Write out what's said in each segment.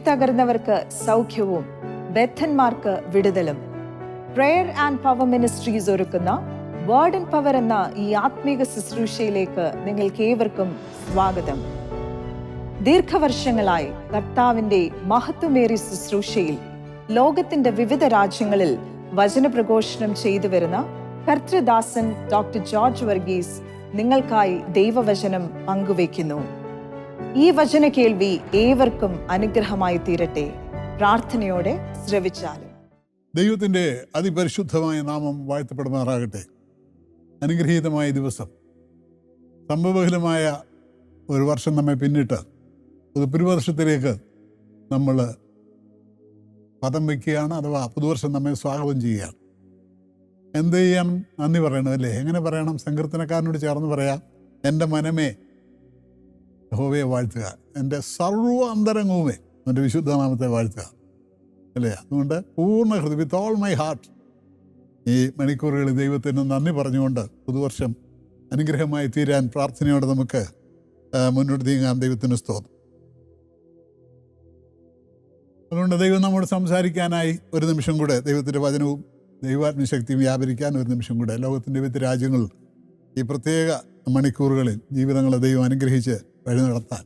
തകർന്നവർക്ക് സൗഖ്യവും ബദ്ധന്മാർക്ക് വിടുതലും. Prayer and power ministries ഒരുക്കുന്ന വേർഡ് ആൻഡ് പവർ എന്ന ഈ ആത്മീക ശുശ്രൂഷയിലേക്ക് നിങ്ങൾക്ക് ഏവർക്കും സ്വാഗതം. ദീർഘവർഷങ്ങളായി കർത്താവിന്റെ മഹത്വമേറിയ ശുശ്രൂഷയിൽ ലോകത്തിന്റെ വിവിധ രാജ്യങ്ങളിൽ വചനപ്രഘോഷണം ചെയ്തു വരുന്ന കർത്തൃദാസൻ ഡോക്ടർ ജോർജ് വർഗീസ് നിങ്ങൾക്കായി ദൈവവചനം പങ്കുവയ്ക്കുന്നു. ഈ വചന കേൾവി ഏവർക്കും അനുഗ്രഹമായി തീരട്ടെ. പ്രാർത്ഥനയോടെ ശ്രവിച്ചാലും. ദൈവത്തിൻ്റെ അതിപരിശുദ്ധമായ നാമം വാഴ്ത്തപ്പെടുമാറാകട്ടെ. അനുഗ്രഹീതമായ ദിവസം, സംഭവബഹുലമായ ഒരു വർഷം നമ്മെ പിന്നിട്ട് ഒരു പുതുവർഷത്തിലേക്ക് നമ്മൾ പദം വയ്ക്കുകയാണ്, അഥവാ പുതുവർഷം നമ്മെ സ്വാഗതം ചെയ്യുകയാണ്. എന്ത് ചെയ്യാൻ നന്ദി പറയണം അല്ലേ? എങ്ങനെ പറയണം? സങ്കീർത്തനക്കാരനോട് ചേർന്ന് പറയാം, എൻ്റെ മനമേ യഹോവയെ വാഴ്ത്തുക, എൻ്റെ സർവ്വ അന്തരംഗവുമേ എൻ്റെ വിശുദ്ധനാമത്തെ വാഴ്ത്തുക അല്ലേ? അതുകൊണ്ട് പൂർണ്ണ ഹൃദയം, വിത്ത് ഓൾ മൈ ഹാർട്ട്, ഈ മണിക്കൂറുകളിൽ ദൈവത്തിന് നന്ദി പറഞ്ഞുകൊണ്ട് പുതുവർഷം അനുഗ്രഹമായി തീരാൻ പ്രാർത്ഥനയോടെ നമുക്ക് മുന്നോട്ട് നീങ്ങാം. ദൈവത്തിന് സ്തോത്രം. അതുകൊണ്ട് ദൈവം നമ്മോട് സംസാരിക്കാനായി ഒരു നിമിഷം കൂടെ ദൈവത്തിൻ്റെ വചനവും ദൈവാത്മശക്തിയും വ്യാപരിക്കാൻ ഒരു നിമിഷം കൂടെ ലോകത്തിൻ്റെ വിവിധ രാജ്യങ്ങളിൽ ഈ പ്രത്യേക മണിക്കൂറുകളിൽ ജീവിതങ്ങളെ ദൈവം അനുഗ്രഹിച്ച് വഴി നടത്താൻ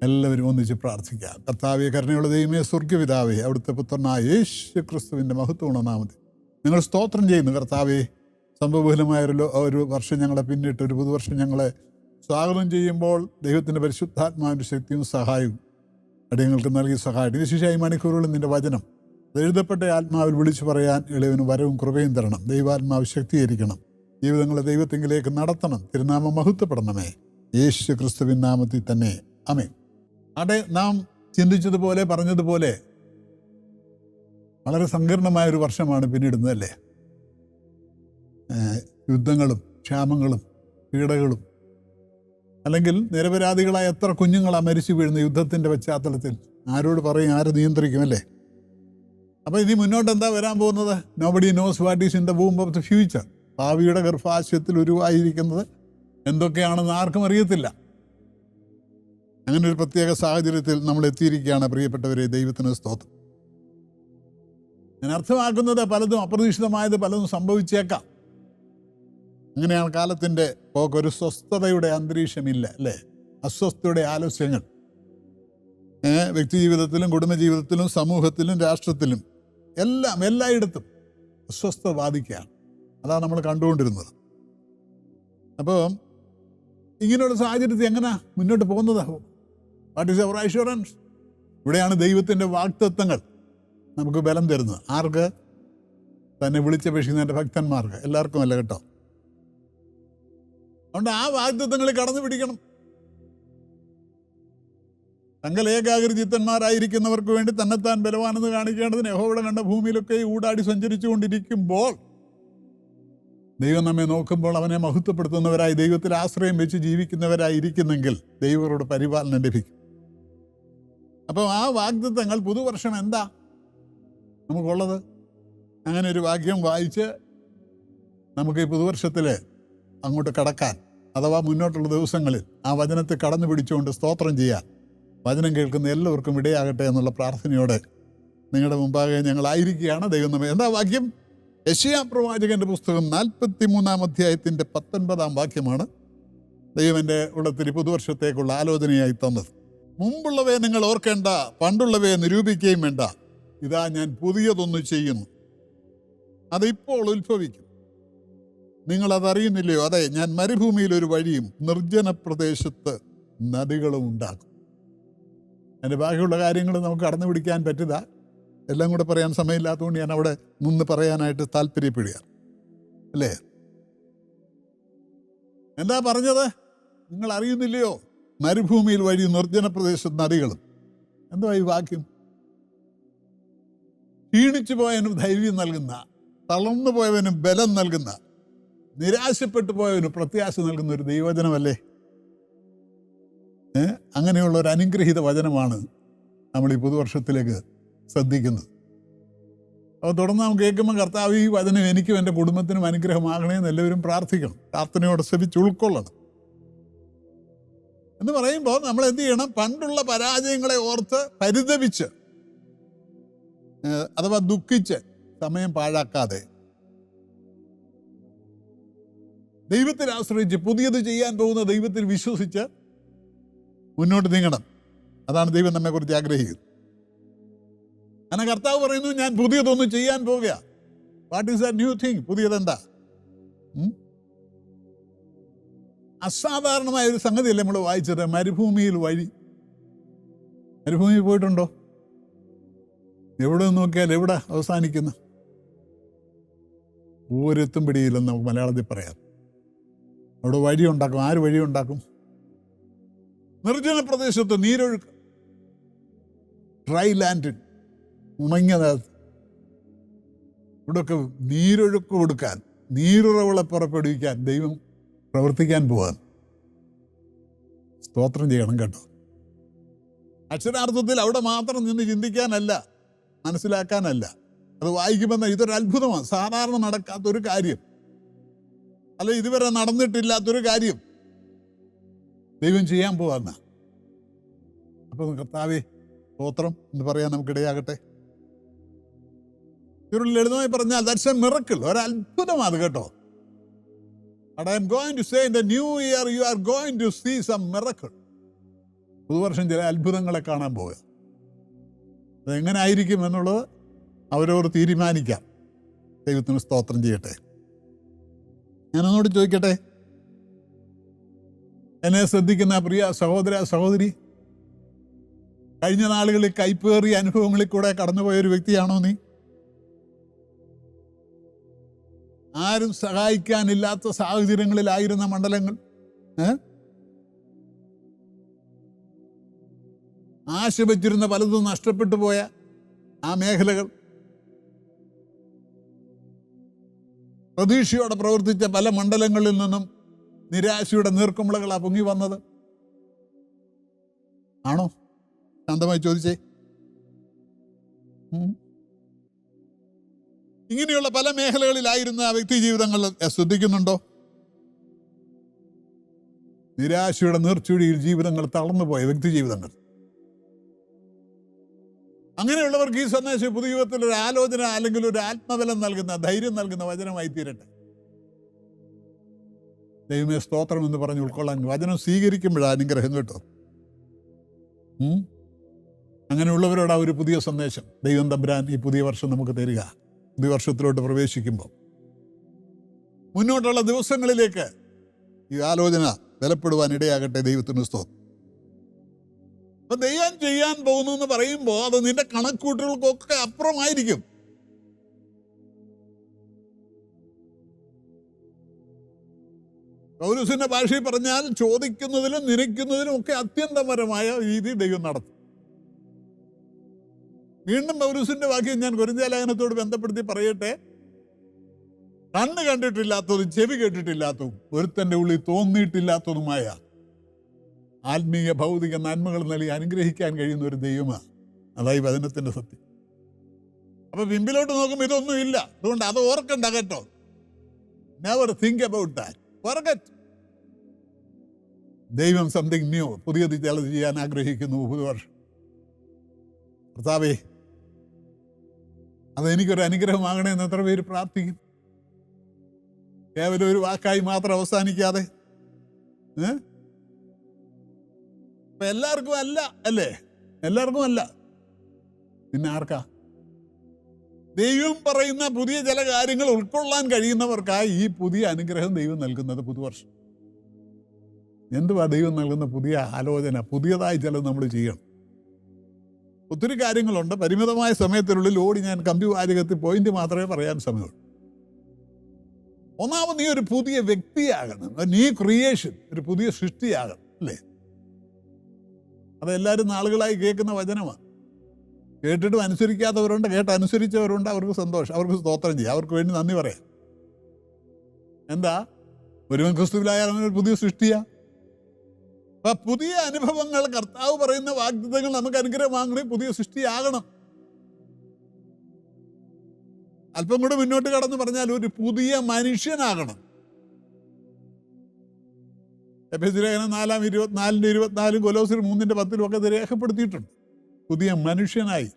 എല്ലാവരും ഒന്നിച്ച് പ്രാർത്ഥിക്കാം. കർത്താവേ, കരുണയുള്ള ദൈവമേ, സ്വർഗ്ഗപിതാവേ, അവിടുത്തെ പുത്രനായ യേശു ക്രിസ്തുവിൻ്റെ മഹത്വമുള്ള നാമത്തിൽ നിങ്ങൾ സ്തോത്രം ചെയ്യുന്നു. കർത്താവേ, സംഭവബഹുലമായ ഒരു വർഷം ഞങ്ങളെ പിന്നിട്ട് ഒരു പുതുവർഷം ഞങ്ങളെ സ്വാഗതം ചെയ്യുമ്പോൾ ദൈവത്തിൻ്റെ പരിശുദ്ധാത്മാവിൻ്റെ ശക്തിയും സഹായവും അടിയങ്ങൾക്ക് നൽകി സഹായം. വിശേഷമായി മണിക്കൂറുകളിൽ നിൻ്റെ വചനം എഴുതപ്പെട്ട ആത്മാവിൽ വിളിച്ചു പറയാൻ എളിയവന് വരവും കൃപയും തരണം. ദൈവാത്മാവ് ശക്തീകരിക്കണം. ജീവിതങ്ങളെ ദൈവത്തെങ്കിലേക്ക് നടത്തണം. തിരുനാമം മഹത്വപ്പെടണമേ. യേശു ക്രിസ്തുവിൻ നാമത്തിൽ തന്നെ ആമേൻ. അവിടെ നാം ചിന്തിച്ചതുപോലെ പറഞ്ഞതുപോലെ വളരെ സങ്കീർണമായൊരു വർഷമാണ് പിന്നിടുന്നത് അല്ലേ? യുദ്ധങ്ങളും ക്ഷാമങ്ങളും പീഡകളും, അല്ലെങ്കിൽ നിരപരാധികളായ എത്ര കുഞ്ഞുങ്ങളാണ് മരിച്ചു വീഴുന്ന യുദ്ധത്തിൻ്റെ പശ്ചാത്തലത്തിൽ ആരോട് പറയും? ആര് നിയന്ത്രിക്കും അല്ലേ? അപ്പോൾ ഇനി മുന്നോട്ട് എന്താ വരാൻ പോകുന്നത്? Nobody knows what is in the womb of the future. ഭാവിയുടെ ഗർഭാശയത്തിൽ ഉരുവായിരിക്കുന്നത് എന്തൊക്കെയാണെന്ന് ആർക്കും അറിയത്തില്ല. അങ്ങനെ ഒരു പ്രത്യേക സാഹചര്യത്തിൽ നമ്മൾ എത്തിയിരിക്കുകയാണ് പ്രിയപ്പെട്ടവരെ. ദൈവത്തിന് സ്തോത്രം. ഞാൻ അർത്ഥമാക്കുന്നത് പലതും അപ്രതീക്ഷിതമായത് പലതും സംഭവിച്ചേക്കാം. അങ്ങനെയാണ് കാലത്തിൻ്റെ പോക്ക്. ഒരു സ്വസ്ഥതയുടെ അന്തരീക്ഷമില്ല അല്ലേ? അസ്വസ്ഥയുടെ ആലോചനകൾ വ്യക്തി ജീവിതത്തിലും കുടുംബജീവിതത്തിലും സമൂഹത്തിലും രാഷ്ട്രത്തിലും എല്ലായിടത്തും അസ്വസ്ഥത ബാധിക്കുകയാണ്. അതാണ് നമ്മൾ കണ്ടുകൊണ്ടിരുന്നത്. അപ്പോൾ ഇങ്ങനെയുള്ള സാഹചര്യത്തിൽ എങ്ങനെ മുന്നോട്ട് പോകുന്നത്? What is our assurance? ഇവിടെയാണ് ദൈവത്തിൻ്റെ വാഗ്ദത്തങ്ങൾ നമുക്ക് ബലം തരുന്നത്. ആർക്ക്? തന്നെ വിളിച്ചപേക്ഷിക്കുന്നതിൻ്റെ ഭക്തന്മാർക്ക്. എല്ലാവർക്കും അല്ല കേട്ടോ. അതുകൊണ്ട് ആ വാഗ്ദത്തങ്ങളിൽ കടന്നു പിടിക്കണം. തങ്ങൾ ഏകാഗ്രചിത്തന്മാരായിരിക്കുന്നവർക്ക് വേണ്ടി തന്നെത്താൻ ബലവാനെന്ന് കാണിക്കേണ്ടതിന് യഹോവയുടെ കണ്ട ഭൂമിയിലൊക്കെ ഊടാടി സഞ്ചരിച്ചു കൊണ്ടിരിക്കുമ്പോൾ ദൈവം നമ്മെ നോക്കുമ്പോൾ അവനെ മഹത്വപ്പെടുത്തുന്നവരായി, ദൈവത്തിൽ ആശ്രയം വെച്ച് ജീവിക്കുന്നവരായി ഇരിക്കുന്നെങ്കിൽ ദൈവരോട് പരിപാലനം ലഭിക്കും. അപ്പോൾ ആ വാഗ്ദത്തങ്ങൾ പുതുവർഷം എന്താ നമുക്കുള്ളത്? അങ്ങനെ ഒരു വാക്യം വായിച്ച് നമുക്ക് ഈ പുതുവർഷത്തിൽ അങ്ങോട്ട് കടക്കാൻ, അഥവാ മുന്നോട്ടുള്ള ദിവസങ്ങളിൽ ആ വചനത്തെ കടന്നു പിടിച്ചുകൊണ്ട് സ്തോത്രം ചെയ്യാൻ വചനം കേൾക്കുന്ന എല്ലാവർക്കും ഇടയാകട്ടെ എന്നുള്ള പ്രാർത്ഥനയോടെ നിങ്ങളുടെ മുമ്പാകെ ഞങ്ങളായിരിക്കുകയാണ്. ദൈവം നമ്മെ എന്താ വാക്യം? യെശയ്യാ പ്രവാചകന്റെ പുസ്തകം 43-ാം അധ്യായത്തിൻ്റെ 19-ാം വാക്യമാണ് ദൈവം എൻ്റെ ഉള്ളത്തിൽ പുതുവർഷത്തേക്കുള്ള ആലോചനയായി തന്നത്. മുമ്പുള്ളവയെ നിങ്ങൾ ഓർക്കേണ്ട, പണ്ടുള്ളവയെ നിരൂപിക്കുകയും വേണ്ട. ഇതാ ഞാൻ പുതിയതൊന്നു ചെയ്യുന്നു, അതിപ്പോൾ ഉത്ഭവിക്കും. നിങ്ങളതറിയുന്നില്ലയോ? അതെ, ഞാൻ മരുഭൂമിയിൽ ഒരു വഴിയും നിർജ്ജന പ്രദേശത്ത് നദികളും ഉണ്ടാക്കും. അതിൻ്റെ ബാക്കിയുള്ള കാര്യങ്ങൾ നമുക്ക് കടന്നു പിടിക്കാൻ പറ്റില്ല. എല്ലാം കൂടെ പറയാൻ സമയമില്ലാത്തതുകൊണ്ട് ഞാൻ അവിടെ നിന്ന് പറയാനായിട്ട് താല്പര്യപ്പെടുക അല്ലേ? എന്താ പറഞ്ഞത്? നിങ്ങൾ അറിയുന്നില്ലയോ? മരുഭൂമിയിൽ വഴി നിർജ്ജന പ്രദേശത്ത് നദികളും. എന്താ ഈ വാക്യം? ക്ഷീണിച്ചു പോയവനും ധൈര്യം നൽകുന്ന, തളർന്നു പോയവനും ബലം നൽകുന്ന, നിരാശപ്പെട്ടു പോയവനും പ്രത്യാശ നൽകുന്ന ഒരു ദൈവവചനമല്ലേ? അങ്ങനെയുള്ള ഒരു അനുഗ്രഹീത വചനമാണ് നമ്മൾ ഈ പുതുവർഷത്തിലേക്ക് ശ്രദ്ധിക്കുന്നത്. അപ്പോൾ തുടർന്ന് നാം കേൾക്കുമ്പോൾ കർത്താവ് ഈ വചനം എനിക്കും എൻ്റെ കുടുംബത്തിനും അനുഗ്രഹമാകണേ എന്ന് എല്ലാവരും പ്രാർത്ഥിക്കണം. പ്രാർത്ഥനയോടെ ശ്രമിച്ച് ഉൾക്കൊള്ളണം. എന്ന് പറയുമ്പോൾ നമ്മൾ എന്ത് ചെയ്യണം? പണ്ടുള്ള പരാജയങ്ങളെ ഓർത്ത് പരിതപിച്ച് അഥവാ ദുഃഖിച്ച് സമയം പാഴാക്കാതെ ദൈവത്തിൽ ആശ്രയിച്ച് പുതിയത് ചെയ്യാൻ പോകുന്ന ദൈവത്തിൽ വിശ്വസിച്ച് മുന്നോട്ട് നീങ്ങണം. അതാണ് ദൈവം നമ്മെക്കുറിച്ച് ആഗ്രഹിക്കുന്നത്. അങ്ങനെ കർത്താവ് പറയുന്നു, ഞാൻ പുതിയതൊന്നും ചെയ്യാൻ പോവുക. What is that new thing? പുതിയതെന്താ? അസാധാരണമായ ഒരു സംഗതിയല്ലേ നമ്മൾ വായിച്ചത്? മരുഭൂമിയിൽ വഴി. മരുഭൂമിയിൽ പോയിട്ടുണ്ടോ? എവിടെ നോക്കിയാൽ എവിടെ അവസാനിക്കുന്നു? ഒരെത്തും പിടിയില്ലെന്ന് നമുക്ക് മലയാളത്തിൽ പറയാം. അവിടെ വഴിയുണ്ടാക്കും. ആര് വഴിയുണ്ടാക്കും? നിർജ്ജന പ്രദേശത്ത് നീരൊഴുക്ക്, ഡ്രൈ ലാൻഡിൽ, ഉണങ്ങിയ നേരത്ത് ഇവിടെയൊക്കെ നീരൊഴുക്ക് കൊടുക്കാൻ, നീരുറവിളെ പുറപ്പെടുവിക്കാൻ ദൈവം പ്രവർത്തിക്കാൻ പോകാൻ. സ്തോത്രം ചെയ്യണം കേട്ടോ. അക്ഷരാർത്ഥത്തിൽ അവിടെ മാത്രം നിന്ന് ചിന്തിക്കാനല്ല, മനസ്സിലാക്കാനല്ല. അത് വായിക്കുമ്പോൾ ഇതൊരു അത്ഭുതമാണ്. സാധാരണ നടക്കാത്തൊരു കാര്യം, അല്ല ഇതുവരെ നടന്നിട്ടില്ലാത്തൊരു കാര്യം ദൈവം ചെയ്യാൻ പോവാന്ന. അപ്പം കർത്താവേ സ്തോത്രം എന്ന് പറയാൻ നമുക്കിടയാകട്ടെ. ഒരു ലളിതമായി പറഞ്ഞാൽ ദാറ്റ്സ് എ മിറക്കിൾ, ഒരു അത്ഭുതമാണ് കേട്ടോ. But I am going to say in the new year you are going to see some miracle. പുതുവർഷം ചില അത്ഭുതങ്ങളെ കാണാൻ പോവുക. അതെങ്ങനെ ആയിരിക്കും എന്നുള്ളത് അവരോട് തീരുമാനിക്കാം. ദൈവത്തിന് സ്തോത്രം ചെയ്യട്ടെ. ഞാനൊന്നുകൂടി ചോദിക്കട്ടെ, എന്നെ ശ്രദ്ധിക്കുന്ന പ്രിയ സഹോദര സഹോദരി, കഴിഞ്ഞ നാളുകളിൽ കൈപ്പേറിയ അനുഭവങ്ങളിൽ കൂടെ കടന്നുപോയൊരു വ്യക്തിയാണോ നീ? ആരും സഹായിക്കാനില്ലാത്ത സാഹചര്യങ്ങളിലായിരുന്ന മണ്ഡലങ്ങൾ, ആശ വച്ചിരുന്ന പലതും നഷ്ടപ്പെട്ടു പോയ ആ മേഖലകൾ, പ്രതീക്ഷയോടെ പ്രവർത്തിച്ച പല മണ്ഡലങ്ങളിൽ നിന്നും നിരാശയുടെ നീർക്കുമ്പളകളാ പൊങ്ങി വന്നത്. ആണോ? ശാന്തമായി ചോദിച്ചേ. ഇങ്ങനെയുള്ള പല മേഖലകളിലായിരുന്ന ആ വ്യക്തി ജീവിതങ്ങൾ ശ്രദ്ധിക്കുന്നുണ്ടോ? നിരാശയുടെ നീർച്ചുഴിയിൽ ജീവിതങ്ങൾ തളർന്നുപോയ വ്യക്തി ജീവിതങ്ങൾ. അങ്ങനെയുള്ളവർക്ക് ഈ സന്ദേശം പുതുജീവിതത്തിൽ ഒരു ആലോചന അല്ലെങ്കിൽ ഒരു ആത്മബലം നൽകുന്ന, ധൈര്യം നൽകുന്ന വചനമായി തീരട്ടെ. ദൈവമേ സ്തോത്രം എന്ന് പറഞ്ഞ് ഉൾക്കൊള്ളാൻ വചനം സ്വീകരിക്കുമ്പോഴാണ് അനുഗ്രഹം കേട്ടോ. അങ്ങനെയുള്ളവരോട് ആ ഒരു പുതിയ സന്ദേശം ദൈവം തമ്പുരാൻ ഈ പുതിയ വർഷം നമുക്ക് തരിക. പുതിയ വർഷത്തിലോട്ട് പ്രവേശിക്കുമ്പോൾ മുന്നോട്ടുള്ള ദിവസങ്ങളിലേക്ക് ഈ ആലോചന ബലപ്പെടുവാൻ ഇടയാകട്ടെ. ദൈവത്തിന് സ്തോത്രം. അപ്പൊ ദൈവം ചെയ്യാൻ പോകുന്നു എന്ന് പറയുമ്പോൾ അത് നിന്റെ കണക്കൂട്ടലുകൾക്കൊക്കെ അപ്പുറമായിരിക്കും. പൗലോസിന്റെ ഭാഷയിൽ പറഞ്ഞാൽ ചോദിക്കുന്നതിലും നിരക്കുന്നതിലും ഒക്കെ അത്യന്തപരമായ രീതി ദൈവം നടത്തും. വീണ്ടും പൗലോസിന്റെ വാക്യം ഞാൻ കൊരിന്ത്യർ ലേഖനത്തോട് ബന്ധപ്പെടുത്തി പറയട്ടെ. കണ്ണ് കണ്ടിട്ടില്ലാത്തതും ചെവി കേട്ടിട്ടില്ലാത്തതും ഒരുത്തൻ്റെ ഉള്ളിൽ തോന്നിയിട്ടില്ലാത്തതുമായ ആത്മീയ ഭൗതിക നന്മകൾ നൽകി അനുഗ്രഹിക്കാൻ കഴിയുന്ന ഒരു ദൈവമാണ്. അതായി വചനത്തിന്റെ സത്യം. അപ്പൊ പിമ്പിലോട്ട് നോക്കുമ്പോൾ ഇതൊന്നും ഇല്ല. അതുകൊണ്ട് അത് ഓർക്കണ്ട കേട്ടോ. Never think about that. Forget. ദൈവം സംതിങ് ന്യൂ, പുതിയത് ചിലത് ചെയ്യാൻ ആഗ്രഹിക്കുന്നു പുതുവർഷം. കർത്താവേ, അതെനിക്കൊരു അനുഗ്രഹമാകണേ എന്ന് എത്ര പേര് പ്രാർത്ഥിക്കും? കേവലം ഒരു വാക്കായി മാത്രം അവസാനിക്കാതെ. അപ്പൊ എല്ലാവർക്കും അല്ല അല്ലേ? എല്ലാവർക്കും അല്ല. പിന്നെ ആർക്കാ? ദൈവം പറയുന്ന പുതിയ ചില കാര്യങ്ങൾ ഉൾക്കൊള്ളാൻ കഴിയുന്നവർക്കായി ഈ പുതിയ അനുഗ്രഹം ദൈവം നൽകുന്നത് പുതുവർഷം. എന്തുവാ ദൈവം നൽകുന്ന പുതിയ ആലോചന? പുതിയതായി ചിലത് നമ്മൾ ചെയ്യണം. ഒത്തിരി കാര്യങ്ങളുണ്ട്. പരിമിതമായ സമയത്തിനുള്ളിൽ ഓടി ഞാൻ കമ്പിവാചകത്തിൽ പോയിന്റ് മാത്രമേ പറയാൻ സമയമുള്ളൂ. ഒന്നാമത് നീ ഒരു പുതിയ വ്യക്തിയാകണം. നീ ക്രിയേഷൻ, ഒരു പുതിയ സൃഷ്ടിയാകണം അല്ലേ? അതെല്ലാവരും നാളുകളായി കേൾക്കുന്ന വചനമാണ്. കേട്ടിട്ടും അനുസരിക്കാത്തവരുണ്ട്, കേട്ടനുസരിച്ചവരുണ്ട്. അവർക്ക് സന്തോഷം, അവർക്ക് സ്തോത്രം ചെയ്യാം, അവർക്ക് വേണ്ടി നന്ദി പറയാം. എന്താ? ഒരുവൻ ക്രിസ്തുവിലായാൽ അവനൊരു പുതിയ സൃഷ്ടിയാ. അപ്പൊ പുതിയ അനുഭവങ്ങൾ, കർത്താവ് പറയുന്ന വാഗ്ദത്തങ്ങൾ നമുക്ക് അനുഗ്രഹമാകണേ പുതിയ സൃഷ്ടിയാകണം. അല്പം കൂടെ മുന്നോട്ട് കടന്ന് പറഞ്ഞാൽ ഒരു പുതിയ മനുഷ്യനാകണം. എഫെസ്യ ലേഖനം 4:24 കൊലോസ്യർ 3:10 ഒക്കെ ഇത് രേഖപ്പെടുത്തിയിട്ടുണ്ട്. പുതിയ മനുഷ്യനായി.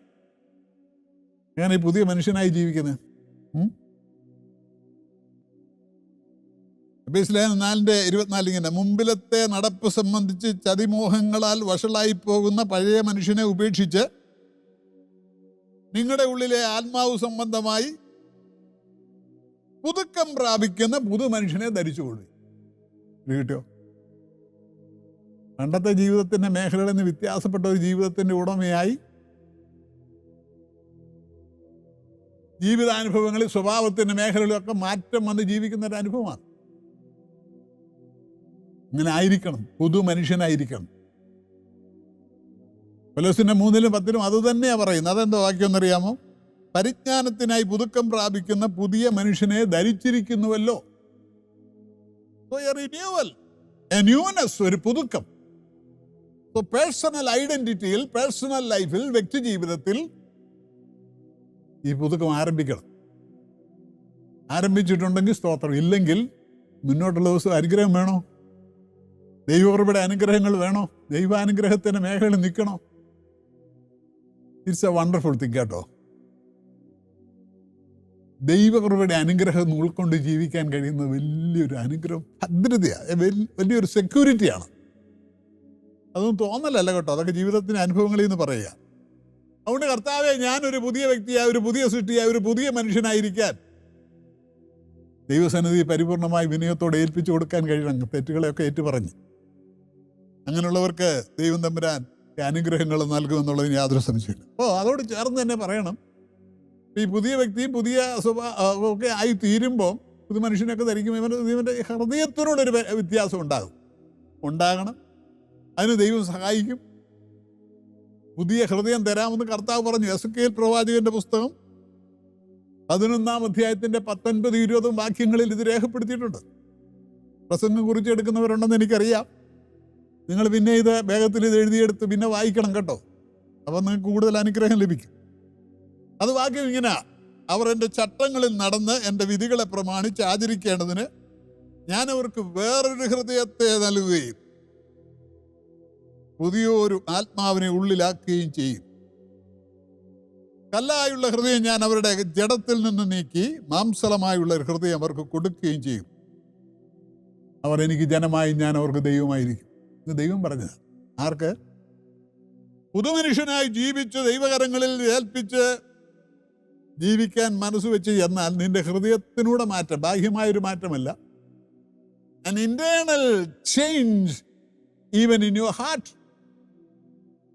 എങ്ങനെ ഈ പുതിയ മനുഷ്യനായി ജീവിക്കുന്നത്? എഫെസ്യ ലേഖനം 4:24 ഇങ്ങനെ: മുമ്പിലത്തെ നടപ്പ് സംബന്ധിച്ച് ചതിമോഹങ്ങളാൽ വഷളായി പോകുന്ന പഴയ മനുഷ്യനെ ഉപേക്ഷിച്ച് നിങ്ങളുടെ ഉള്ളിലെ ആത്മാവ് സംബന്ധമായി പുതുക്കം പ്രാപിക്കുന്ന പുതു മനുഷ്യനെ ധരിച്ചുകൊള്ളു. കിട്ടിയോ? പണ്ടത്തെ ജീവിതത്തിന്റെ മേഖലകളിൽ നിന്ന് വ്യത്യാസപ്പെട്ട ഒരു ജീവിതത്തിന്റെ ഉടമയായി ജീവിതാനുഭവങ്ങളിൽ സ്വഭാവത്തിന്റെ മേഖലകളിലൊക്കെ മാറ്റം വന്ന് ജീവിക്കുന്ന ഒരു അനുഭവമാണ്. ഇങ്ങനെ ആയിരിക്കണം, പുതു മനുഷ്യനായിരിക്കണം. കൊലോസ്യർ 3:10 അത് തന്നെയാണ് പറയുന്നത്. അതെന്താ വാക്യം എന്നറിയാമോ? പരിജ്ഞാനത്തിനായി പുതുക്കം പ്രാപിക്കുന്ന പുതിയ മനുഷ്യനെ ധരിച്ചിരിക്കുന്നുവല്ലോ. ഒരു പുതുക്കം. പേഴ്സണൽ ഐഡന്റിറ്റിയിൽ, പേഴ്സണൽ ലൈഫിൽ, വ്യക്തി ജീവിതത്തിൽ ഈ പുതുക്കം ആരംഭിക്കണം. ആരംഭിച്ചിട്ടുണ്ടെങ്കിൽ സ്തോത്രം. ഇല്ലെങ്കിൽ മുന്നോട്ടുള്ള ദിവസം അനുഗ്രഹം വേണോ? ദൈവകൃപയുടെ അനുഗ്രഹങ്ങൾ വേണോ? ദൈവാനുഗ്രഹത്തിന്റെ മേഖലയിൽ നിൽക്കണോ? ഇറ്റ്സ് എ വണ്ടർഫുൾ തിങ് കേട്ടോ. ദൈവകൃപയുടെ അനുഗ്രഹം ഉൾക്കൊണ്ട് ജീവിക്കാൻ കഴിയുന്ന വലിയൊരു അനുഗ്രഹം, ഭദ്രതയാണ്, വലിയൊരു സെക്യൂരിറ്റിയാണ്. അതൊന്നും തോന്നലല്ല കേട്ടോ, അതൊക്കെ ജീവിതത്തിൻ്റെ അനുഭവങ്ങളിൽ നിന്ന് പറയുക. അതുകൊണ്ട് കർത്താവെ, ഞാനൊരു പുതിയ വ്യക്തിയായ, ഒരു പുതിയ സൃഷ്ടിയായ, ഒരു പുതിയ മനുഷ്യനായിരിക്കാൻ ദൈവസന്നിധി പരിപൂർണമായി വിനയത്തോടെ ഏൽപ്പിച്ചു കൊടുക്കാൻ കഴിയണം. തെറ്റുകളെയൊക്കെ ഏറ്റുപറഞ്ഞ് അങ്ങനെയുള്ളവർക്ക് ദൈവം തമ്പുരാൻ അനുഗ്രഹങ്ങൾ നൽകുമെന്നുള്ളതിന് യാതൊരു സംശയമില്ല. അപ്പോൾ അതോട് ചേർന്ന് തന്നെ പറയണം, ഈ പുതിയ വ്യക്തിയും പുതിയ ഒക്കെ ആയി തീരുമ്പോൾ പുതു മനുഷ്യനൊക്കെ ധരിക്കുമ്പോൾ ഇവൻ്റെ ഹൃദയത്തിനോടൊരു വ്യത്യാസം ഉണ്ടാകണം. അതിന് ദൈവം സഹായിക്കും. പുതിയ ഹൃദയം തരാമെന്ന് കർത്താവ് പറഞ്ഞു. എസെക്കിയേൽ പ്രവാചകന്റെ പുസ്തകം 11-ാം അധ്യായത്തിൻ്റെ 19-20 വാക്യങ്ങളിൽ ഇത് രേഖപ്പെടുത്തിയിട്ടുണ്ട്. പ്രസംഗം കുറിച്ചെടുക്കുന്നവരുണ്ടെന്ന് എനിക്കറിയാം. നിങ്ങൾ പിന്നെ ഇത് വേഗത്തിൽ ഇത് എഴുതിയെടുത്ത് പിന്നെ വായിക്കണം കേട്ടോ. അപ്പം നിങ്ങൾക്ക് കൂടുതൽ അനുഗ്രഹം ലഭിക്കും. അത് വാക്യം ഇങ്ങനെ: അവർ എൻ്റെ ചട്ടങ്ങളിൽ നടന്ന് എൻ്റെ വിധികളെ പ്രമാണിച്ച് ആചരിക്കേണ്ടതിന് ഞാൻ അവർക്ക് വേറൊരു ഹൃദയത്തെ നൽകുകയും പുതിയൊരു ആത്മാവിനെ ഉള്ളിലാക്കുകയും ചെയ്യും. കല്ലായുള്ള ഹൃദയം ഞാൻ അവരുടെ ജഡത്തിൽ നിന്ന് നീക്കി മാംസളമായുള്ള ഒരു ഹൃദയം അവർക്ക് കൊടുക്കുകയും ചെയ്യും. അവർ എനിക്ക് ജനമായി, ഞാൻ അവർക്ക് ദൈവമായിരിക്കും. ഇത് ദൈവം പറഞ്ഞത്. ആർക്ക്? പുതുമനുഷ്യനായി ജീവിച്ച് ദൈവകരങ്ങളിൽ ഏൽപ്പിച്ച് ജീവിക്കാൻ മനസ്സ് വെച്ച്. എന്നാൽ നിന്റെ ഹൃദയത്തിനൂടെ മാറ്റം, ബാഹ്യമായൊരു മാറ്റമല്ല, an internal change even in your heart.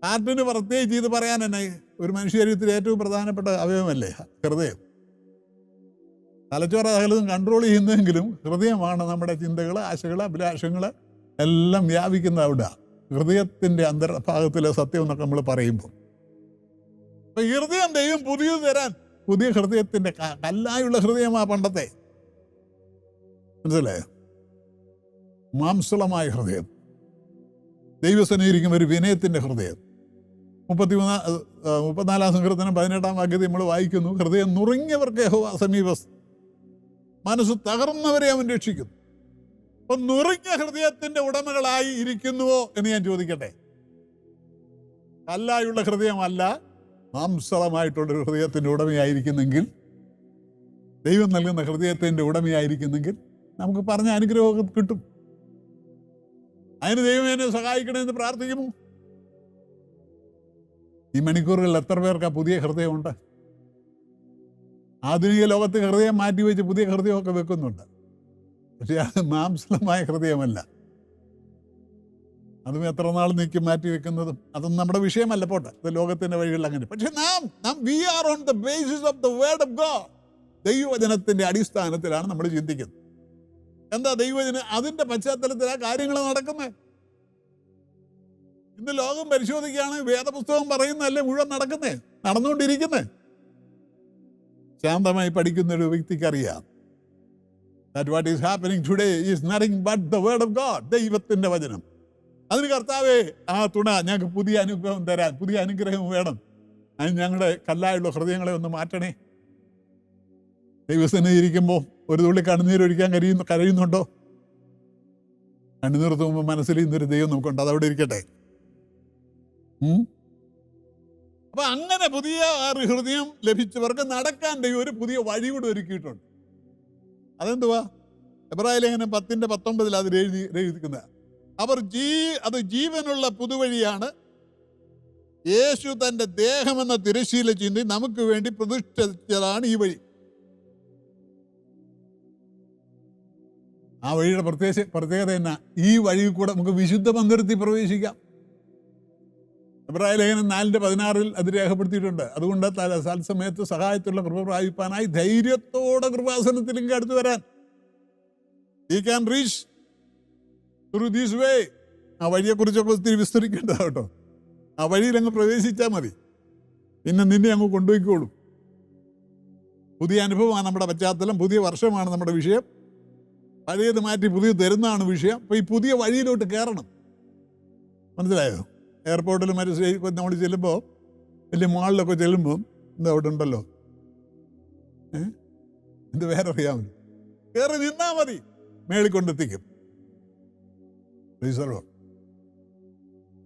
ഹാർട്ടിന് പ്രത്യേകിച്ച് ഇത് പറയാൻ തന്നെ ഒരു മനുഷ്യ ശരീരത്തിൽ ഏറ്റവും പ്രധാനപ്പെട്ട അവയവമല്ലേ ഹൃദയം. തലച്ചോറ് സകലതും കൺട്രോൾ ചെയ്യുന്നതെങ്കിലും ഹൃദയമാണ് നമ്മുടെ ചിന്തകൾ, ആശകൾ, അഭിലാഷങ്ങൾ എല്ലാം വ്യാപിക്കുന്ന അവിടെ. ഹൃദയത്തിൻ്റെ അന്തർഭാഗത്തിലെ സത്യം എന്നൊക്കെ നമ്മൾ പറയുമ്പോൾ, അപ്പം ഹൃദയം ദൈവം പുതിയത് തരാൻ, പുതിയ ഹൃദയത്തിൻ്റെ കല്ലായുള്ള ഹൃദയമാണ് പണ്ടത്തെ. മനസ്സിലായോ? മാംസളമായ ഹൃദയം, ദൈവസന്നിധിയിരിക്കും ഒരു വിനയത്തിൻ്റെ ഹൃദയം. 34-ാം സങ്കീർത്തനം 18-ാം വാക്യത്തിൽ നമ്മൾ വായിക്കുന്നു: ഹൃദയം നുറുങ്ങിയവർക്ക് യഹോവ സമീപസ്ഥൻ, മനസ്സ് തകർന്നവരെ അവൻ രക്ഷിക്കുന്നു. അപ്പം നുറുങ്ങിയ ഹൃദയത്തിൻ്റെ ഉടമകളായി ഇരിക്കുന്നുവോ എന്ന് ഞാൻ ചോദിക്കട്ടെ? കല്ലായുള്ള ഹൃദയമല്ല, മാംസളമായിട്ടുള്ളൊരു ഹൃദയത്തിൻ്റെ ഉടമയായിരിക്കുന്നെങ്കിൽ, ദൈവം നൽകുന്ന ഹൃദയത്തിൻ്റെ ഉടമയായിരിക്കുന്നെങ്കിൽ നമുക്ക് പറഞ്ഞ അനുഗ്രഹമൊക്കെ കിട്ടും. അതിന് ദൈവം എന്നെ സഹായിക്കണമെന്ന് പ്രാർത്ഥിക്കുമോ? ഈ മണിക്കൂറുകളിൽ എത്ര പേർക്ക് പുതിയ ഹൃദയമുണ്ട്? ആധുനിക ലോകത്ത് ഹൃദയം മാറ്റിവെച്ച് പുതിയ ഹൃദയമൊക്കെ വെക്കുന്നുണ്ട്. പക്ഷെ അത് മാംസളമായ ഹൃദയമല്ല. അതും എത്ര നാൾ നീക്കി മാറ്റി വെക്കുന്നതും അതൊന്നും നമ്മുടെ വിഷയമല്ല. പോട്ടെ, ഇത് ലോകത്തിൻ്റെ വഴികളിൽ അങ്ങനെ. പക്ഷെ നാം we are on the basis of the word of God. ദൈവവചനത്തിൻ്റെ അടിസ്ഥാനത്തിലാണ് നമ്മൾ ചിന്തിക്കുന്നത്. എന്താ ദൈവവചനം? അതിൻ്റെ പശ്ചാത്തലത്തിലാണ് കാര്യങ്ങൾ നടക്കുന്നത്. ഇന്ന് ലോകം പരിശോധിക്കുകയാണ്, വേദപുസ്തകം പറയുന്നതല്ലേ മുഴുവൻ നടന്നുകൊണ്ടിരിക്കുന്നത്. ശാന്തമായി പഠിക്കുന്ന ഒരു വ്യക്തിക്കറിയാം that what is happening today is nothing but the word of God. ദൈവത്തിൻ്റെ വചനം. അതിന് കർത്താവേ, ആ തുണ ഞങ്ങൾക്ക് പുതിയ അനുഗ്രഹം തരാൻ, പുതിയ അനുഗ്രഹം വേണം. അതിന് ഞങ്ങളുടെ കല്ലായുള്ള ഹൃദയങ്ങളെ ഒന്ന് മാറ്റണേ. ദൈവസന്നിധിയിരിക്കുമ്പോൾ ഒരു തുള്ളി കണ്ണുനീരൊഴിക്കാൻ കരയുന്നുണ്ടോ? കണ്ണുനീർത്ത് മുമ്പ് മനസ്സിൽ ഇന്നൊരു ദൈവം നമുക്കുണ്ട്, അതവിടെ ഇരിക്കട്ടെ. അപ്പൊ അങ്ങനെ പുതിയ ഹൃദയം ലഭിച്ചവർക്ക് നടക്കാൻ ദൈവം ഒരു പുതിയ വഴി കൂടെ ഒരുക്കിയിട്ടുണ്ട്. അതെന്തുവാ? എബ്രായലേഖനം 10:19 അതിൽ എഴുതിക്കുന്നത്, അത് ജീവനുള്ള പുതുവഴിയാണ്. യേശു തൻ്റെ ദേഹമെന്ന തിരശ്ശീല ചിന്തി നമുക്ക് വേണ്ടി പ്രതിഷ്ഠിച്ചതാണ് ഈ വഴി. ആ വഴിയുടെ പ്രത്യേകത എന്നാ? ഈ വഴി കൂടെ നമുക്ക് വിശുദ്ധ മന്ദിരത്തിൽ പ്രവേശിക്കാം. എബ്രായലേഖനം 4:16 അത് രേഖപ്പെടുത്തിയിട്ടുണ്ട്. അതുകൊണ്ട് തത്സമയത്ത് സഹായത്തുള്ള കൃപ പ്രാപിപ്പാനായി ധൈര്യത്തോടെ കൃപാസനത്തിലേക്ക് അടുത്ത് വരാൻ he can reach through this way. ആ വഴിയെക്കുറിച്ചൊക്കെ ഒത്തിരി വിസ്തരിക്കേണ്ടതാണ് കേട്ടോ. ആ വഴിയിൽ അങ്ങ് പ്രവേശിച്ചാൽ മതി, പിന്നെ നിന്നെ അങ്ങ് കൊണ്ടുപോയിക്കോളും. പുതിയ അനുഭവമാണ് നമ്മുടെ പശ്ചാത്തലം, പുതിയ വർഷമാണ് നമ്മുടെ വിഷയം. പഴയത് മാറ്റി പുതിയ തരുന്നതാണ് വിഷയം. അപ്പോൾ ഈ പുതിയ വഴിയിലോട്ട് കയറണം. മനസ്സിലായോ? എയർപോർട്ടിൽ നമ്മൾ ചെല്ലുമ്പോൾ, വലിയ മാളിലൊക്കെ ചെല്ലുമ്പോൾ എന്താ അവിടെ ഉണ്ടല്ലോ, എന്ത് വേറെ അറിയാമല്ലോ, കയറി നിന്നാ മതി, മേളിൽ കൊണ്ടെത്തിക്കും.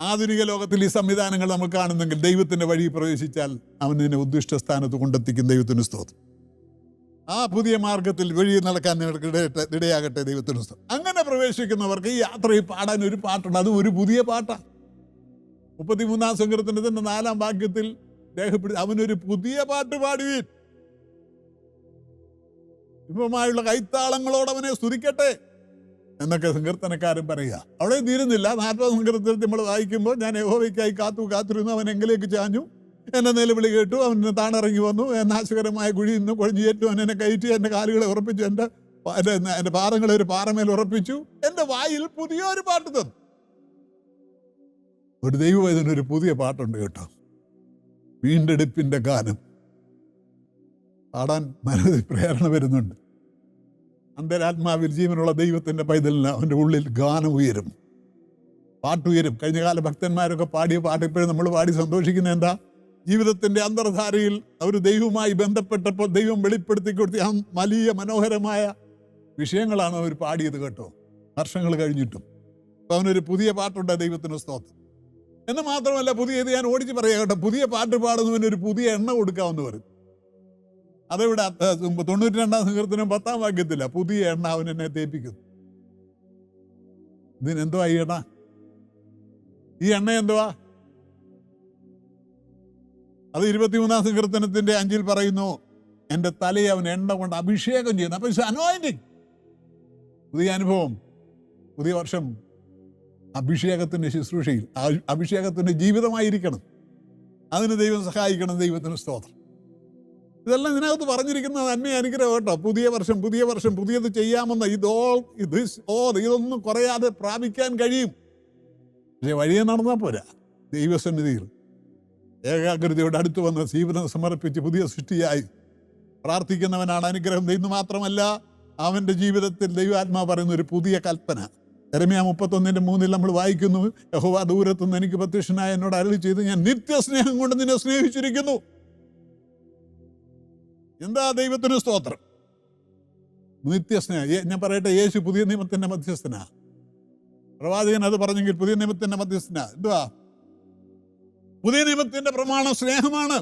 ആധുനിക ലോകത്തിൽ ഈ സംവിധാനങ്ങൾ നമ്മൾ കാണുന്നെങ്കിൽ ദൈവത്തിൻ്റെ വഴി പ്രവേശിച്ചാൽ അവൻ നിന്നെ ഉദ്ദിഷ്ട സ്ഥാനത്ത് കൊണ്ടെത്തിക്കും. ദൈവത്തിന് സ്തോത്രം. ആ പുതിയ മാർഗത്തിൽ വഴി നടക്കാൻ ഇടയാകട്ടെ. ദൈവത്തിന് സ്തോത്രം. അങ്ങനെ പ്രവേശിക്കുന്നവർക്ക് ഈ യാത്രയിൽ പാടാൻ ഒരു പാട്ടുണ്ട്. അതും ഒരു പുതിയ പാട്ടാണ്. 33-ാം സങ്കീർത്തനത്തിന്റെ 4-ാം വാക്യത്തിൽ രേഖപ്പെടുത്തി, അവനൊരു പുതിയ പാട്ട് പാടുവീൻ, ഇമ്പമായുള്ള കൈത്താളങ്ങളോട് അവനെ സ്തുതിക്കട്ടെ എന്നൊക്കെ സങ്കീർത്തനക്കാരൻ പറയുക. അവിടെ തീരുന്നില്ല. 40-ാം സങ്കീർത്തനത്തിൽ നമ്മൾ വായിക്കുമ്പോൾ, ഞാൻ യഹോവയ്ക്കായി കാത്തിരുന്നു, അവൻ എങ്കിലേക്ക് ചാഞ്ഞു, എന്നെ നിലവിളി കേട്ടു, അവന് താണിറങ്ങി വന്നു, നാശകരമായ കുഴിയിൽ നിന്ന് കുഴഞ്ഞേറ്റു, അവൻ എന്നെ കയറ്റി, എൻ്റെ കാലുകളെ ഉറപ്പിച്ചു, എൻ്റെ പാദങ്ങളെ ഒരു പാറമേൽ ഉറപ്പിച്ചു, എൻ്റെ വായിൽ പുതിയൊരു പാട്ട് തന്നു. ഒരു ദൈവവേദനൊരു പുതിയ പാട്ടുണ്ട് കേട്ടോ. വീണ്ടെടുപ്പിൻ്റെ ഗാനം പാടാൻ മനസ്സിൽ പ്രേരണ വരുന്നുണ്ട്. അന്തരാത്മാവിൽ ജീവനുള്ള ദൈവത്തിൻ്റെ പൈതലിന് അവൻ്റെ ഉള്ളിൽ ഗാനം ഉയരും, പാട്ടുയരും. കഴിഞ്ഞ കാല ഭക്തന്മാരൊക്കെ പാടിയ പാട്ട് ഇപ്പോഴും നമ്മൾ പാടി സന്തോഷിക്കുന്നത് എന്താ? ജീവിതത്തിൻ്റെ അന്തർധാരയിൽ അവർ ദൈവവുമായി ബന്ധപ്പെട്ടപ്പോൾ ദൈവം വെളിപ്പെടുത്തി കൊടുത്ത ആ വലിയ മനോഹരമായ വിഷയങ്ങളാണ് അവർ പാടിയത് കേട്ടോ, വർഷങ്ങൾ കഴിഞ്ഞിട്ടും. അപ്പോൾ അവനൊരു പുതിയ പാട്ടുണ്ട്. ദൈവത്തിന് സ്തോത്രം. എന്ന് മാത്രമല്ല, പുതിയത് ഞാൻ ഓടിച്ച് പറയാം കേട്ടോ, പുതിയ പാട്ട് പാടുന്നവന് ഒരു പുതിയ എണ്ണ കൊടുക്കാമെന്ന് പറയും. അതെവിടെ? 92-ാം സങ്കീർത്തനം 10-ാം വാക്യത്തില്ല, പുതിയ എണ്ണ അവൻ എന്നെ തേപ്പിക്കുന്നു. ഇതിനെന്തുവാ ഈ എണ്ണ? ഈ എണ്ണ എന്തുവാ? അത് 23-ാം സങ്കീർത്തനത്തിന്റെ 5-ൽ പറയുന്നു, എൻ്റെ തലയെ അവൻ എണ്ണ കൊണ്ട് അഭിഷേകം ചെയ്യുന്നു. അപ്പൊ അനോയിന്റിങ്, പുതിയ അനുഭവം, പുതിയ വർഷം അഭിഷേകത്തിൻ്റെ ശുശ്രൂഷയിൽ, അഭിഷേകത്തിൻ്റെ ജീവിതമായിരിക്കണം. അതിന് ദൈവം സഹായിക്കണം. ദൈവത്തിന് സ്തോത്രം. ഇതെല്ലാം ഇതിനകത്ത് പറഞ്ഞിരിക്കുന്ന നന്മ അനുഗ്രഹം കേട്ടോ. പുതിയ വർഷം പുതിയത് ചെയ്യാമെന്ന ഇതൊന്നും കുറയാതെ പ്രാപിക്കാൻ കഴിയും. പക്ഷെ വഴിയെ നടന്നാൽ പോരാ. ദൈവസന്നിധിയിൽ ഏകാഗ്രതയോട് അടുത്ത് വന്ന് ജീവിതം സമർപ്പിച്ച് പുതിയ സൃഷ്ടിയായി പ്രാർത്ഥിക്കുന്നവനാണ് അനുഗ്രഹം. ഇന്ന് മാത്രമല്ല, അവൻ്റെ ജീവിതത്തിൽ ദൈവാത്മാ പറയുന്ന ഒരു പുതിയ കൽപ്പന. യെരമ്യാ 31:3 നമ്മൾ വായിക്കുന്നു, യഹോവ ദൂരത്തുനിന്ന് എനിക്ക് പ്രത്യക്ഷനായി എന്നോട് അരുളി ചെയ്ത്, ഞാൻ നിത്യസ്നേഹം കൊണ്ട് നിന്നെ സ്നേഹിച്ചിരിക്കുന്നു. എന്താ? ദൈവത്തിന് സ്തോത്രം. നിത്യസ്നേഹം. ഞാൻ പറയട്ടെ, യേശു പുതിയ നിയമത്തിന്റെ മധ്യസ്ഥനാ. പ്രവാചകൻ അത് പറഞ്ഞെങ്കിൽ പുതിയ നിയമത്തിന്റെ മധ്യസ്ഥനാ. എന്തുവാ? പുതിയ നിയമത്തിന്റെ പ്രമാണം സ്നേഹമാണ്.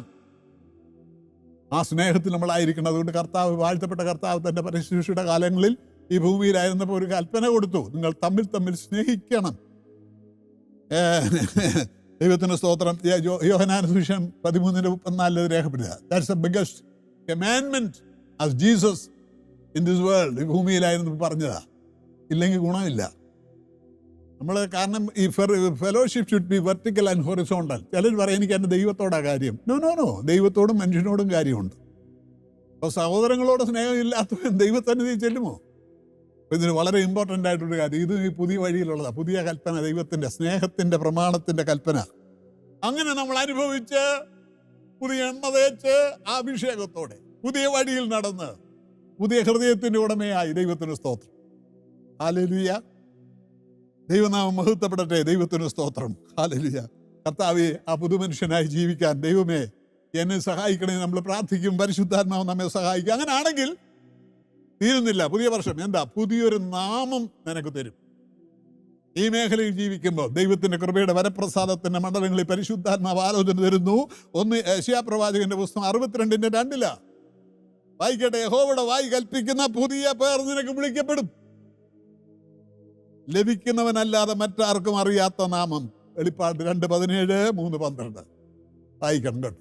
ആ സ്നേഹത്തിൽ നമ്മളായിരിക്കണം. അതുകൊണ്ട് കർത്താവ്, വാഴ്ത്തപ്പെട്ട കർത്താവ് തൻ്റെ പരിശുദ്ധിയുടെ കാലങ്ങളിൽ ഈ ഭൂമിയിലായിരുന്നപ്പോൾ ഒരു കൽപ്പന കൊടുത്തു, നിങ്ങൾ തമ്മിൽ സ്നേഹിക്കണം. ദൈവത്തിന് സ്തോത്രം. യോഹന്നാന്റെ സുവിശേഷം 13:34 രേഖപ്പെടുത്തുക. That's the biggest commandment as Jesus in this world. ഈ ഭൂമിയിലായിരുന്നു പറഞ്ഞതാ. ഇല്ലെങ്കിൽ ഗുണമില്ല. നമ്മൾ കാരണം ഈ fellowship should be vertical and horizontal. ചിലർ പറയും എനിക്ക് എൻ്റെ ദൈവത്തോടാ കാര്യം. നോ, ദൈവത്തോടും മനുഷ്യനോടും കാര്യമുണ്ട്. അപ്പോൾ സഹോദരങ്ങളോട് സ്നേഹമില്ലാത്തവൻ ദൈവസന്നിധി ചെല്ലുമോ? അപ്പോൾ ഇതിന് വളരെ ഇമ്പോർട്ടൻ്റ് ആയിട്ടൊരു കാര്യം, ഇത് ഈ പുതിയ വഴിയിലുള്ളതാണ്. പുതിയ കൽപ്പന, ദൈവത്തിൻ്റെ സ്നേഹത്തിൻ്റെ പ്രമാണത്തിൻ്റെ കൽപ്പന. അങ്ങനെ നമ്മൾ അനുഭവിച്ച് പുതിയ എണ്ണ തേച്ച് അഭിഷേകത്തോടെ പുതിയ വഴിയിൽ നടന്ന് പുതിയ ഹൃദയത്തിൻ്റെ ഉടമയായി. ദൈവത്തിന് സ്തോത്രം. ഹല്ലേലൂയ. ദൈവനാമം മഹത്വപ്പെടട്ടെ. ദൈവത്തിന് സ്തോത്രം. ഹല്ലേലൂയ. കർത്താവേ, ആ പുതുമനുഷ്യനായി ജീവിക്കാൻ ദൈവമേ എന്നെ സഹായിക്കണേ. നമ്മൾ പ്രാർത്ഥിക്കും, പരിശുദ്ധാത്മാവ് നമ്മെ സഹായിക്കും. അങ്ങനെയാണെങ്കിൽ തീരുന്നില്ല. പുതിയ വർഷം എന്താ? പുതിയൊരു നാമം നിനക്ക് തരും. ഈ മേഖലയിൽ ജീവിക്കുമ്പോൾ ദൈവത്തിന്റെ കൃപയുടെ വരപ്രസാദത്തിന്റെ മണ്ഡലങ്ങളിൽ പരിശുദ്ധാത്മാവ് ആലോചന തരുന്നു. ഒന്ന് യെശയ്യാ പ്രവാചകന്റെ പുസ്തകം 62:2 വായിക്കട്ടെ. യഹോവയുടെ വായി കൽപ്പിക്കുന്ന പുതിയ പേർ നിനക്ക് വിളിക്കപ്പെടും, ലഭിക്കുന്നവനല്ലാതെ മറ്റാർക്കും അറിയാത്ത നാമം. വെളിപ്പാട് 2:17, 3:12 വായിക്കണം കേട്ടോ.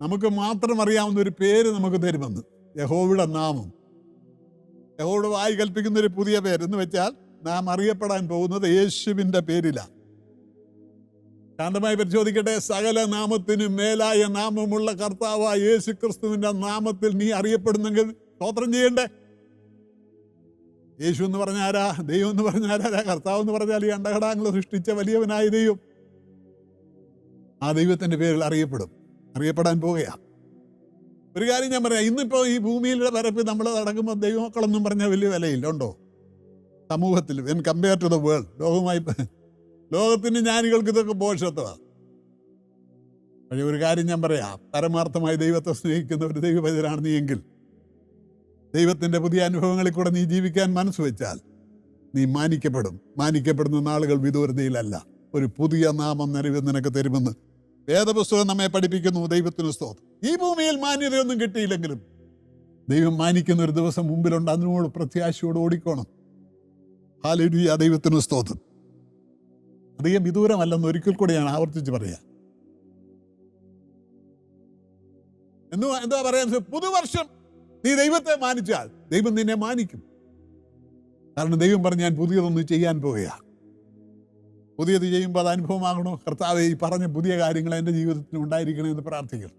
നമുക്ക് മാത്രം അറിയാവുന്ന ഒരു പേര് നമുക്ക് തരുമെന്ന്, യഹോവയുടെ നാമം. യഹോവയുടെ വായി കൽപ്പിക്കുന്ന ഒരു പുതിയ പേര് എന്ന് വെച്ചാൽ നാം അറിയപ്പെടാൻ പോകുന്നത് യേശുവിൻ്റെ പേരിലാണ്. ശാന്തമായി പരിശോധിക്കട്ടെ. സകല നാമത്തിനും മേലായ നാമമുള്ള കർത്താവായ യേശു ക്രിസ്തുവിന്റെ നാമത്തിൽ നീ അറിയപ്പെടുന്നെങ്കിൽ സ്തോത്രം ചെയ്യണ്ടേ? യേശു എന്ന് പറഞ്ഞ ആരാ? ദൈവം എന്ന് പറഞ്ഞ ആരാ? കർത്താവ് എന്ന് പറഞ്ഞാൽ ഈ അണ്ടഘടാങ്ങളെ സൃഷ്ടിച്ച വലിയവനായ ദൈവം. ആ ദൈവത്തിന്റെ പേരിൽ അറിയപ്പെടാൻ പോവുകയാണ്. ഒരു കാര്യം ഞാൻ പറയാം, ഇന്നിപ്പോൾ ഈ ഭൂമിയിലെ പരപ്പിൽ നമ്മൾ നടക്കുമ്പോൾ ദൈവമക്കളൊന്നും പറഞ്ഞാൽ വലിയ വിലയില്ല. ഉണ്ടോ സമൂഹത്തിൽ? When compare to the world, ലോകത്തിന് ജ്ഞാനികൾക്ക് ഇതൊക്കെ ബോഷത്വമാണ്. പക്ഷേ ഒരു കാര്യം ഞാൻ പറയാം, പരമാർത്ഥമായി ദൈവത്തെ സ്നേഹിക്കുന്ന ഒരു ദൈവപൈതലാണ് നീ എങ്കിൽ, ദൈവത്തിൻ്റെ പുതിയ അനുഭവങ്ങളിൽ കൂടെ നീ ജീവിക്കാൻ മനസ്സ് വെച്ചാൽ നീ മാനിക്കപ്പെടുന്ന നാളുകൾ വിദൂരതയിലല്ല. ഒരു പുതിയ നാമം നിനക്ക് തരുമെന്ന് വേദപുസ്തകം നമ്മെ പഠിപ്പിക്കുന്നു. ദൈവത്തിന് സ്തോത്രം. ഈ ഭൂമിയിൽ മാന്യതയൊന്നും കിട്ടിയില്ലെങ്കിലും ദൈവം മാനിക്കുന്ന ഒരു ദിവസം മുമ്പിലുണ്ട്. അതിനോട് പ്രത്യാശയോട് ഓടിക്കോണം. ഹല്ലേലൂയ, ദൈവത്തിന് സ്തോത്രം. അധികം വിദൂരമല്ലെന്ന് ഒരിക്കൽ കൂടെ ഞാൻ ആവർത്തിച്ച് പറയാം. എന്താ പറയാൻ? പുതുവർഷം നീ ദൈവത്തെ മാനിച്ചാൽ ദൈവം നിന്നെ മാനിക്കും. കാരണം ദൈവം പറഞ്ഞ് ഞാൻ പുതിയതൊന്നും ചെയ്യാൻ പോവുകയാണ്. പുതിയത് ചെയ്യുമ്പോൾ അത് അനുഭവമാകണോ? കർത്താവേ, ഈ പറഞ്ഞ പുതിയ കാര്യങ്ങൾ എൻ്റെ ജീവിതത്തിൽ ഉണ്ടായിരിക്കണമെന്ന് പ്രാർത്ഥിക്കണം.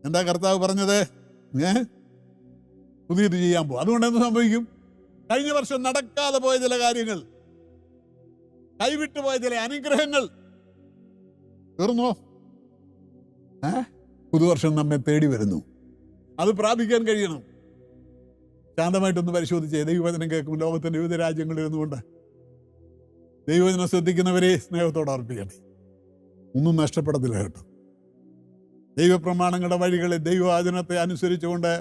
എന്താ കർത്താവ് പറഞ്ഞത്? പുതിയത് ചെയ്യാൻ പോകും. അതുകൊണ്ട് എന്ത് സംഭവിക്കും? കഴിഞ്ഞ വർഷം നടക്കാതെ പോയ ചില കാര്യങ്ങൾ, കൈവിട്ടു പോയ ചില അനുഗ്രഹങ്ങൾ തീർന്നോ? പുതുവർഷം നമ്മെ തേടി വരുന്നു. അത് പ്രാപിക്കാൻ കഴിയണം. ശാന്തമായിട്ടൊന്ന് പരിശോധിച്ചേ. ദൈവവചനം കേൾക്കും ലോകത്തിൻ്റെ വിവിധ രാജ്യങ്ങളിൽ ഇരുന്നുകൊണ്ട് ദൈവവചനം ശ്രദ്ധിക്കുന്നവരെ സ്നേഹത്തോടെ അർപ്പിക്കട്ടെ. ഒന്നും നഷ്ടപ്പെടത്തില്ല കേട്ടോ. ദൈവപ്രമാണങ്ങളുടെ വഴികളിൽ ദൈവവചനത്തെ അനുസരിച്ചുകൊണ്ട്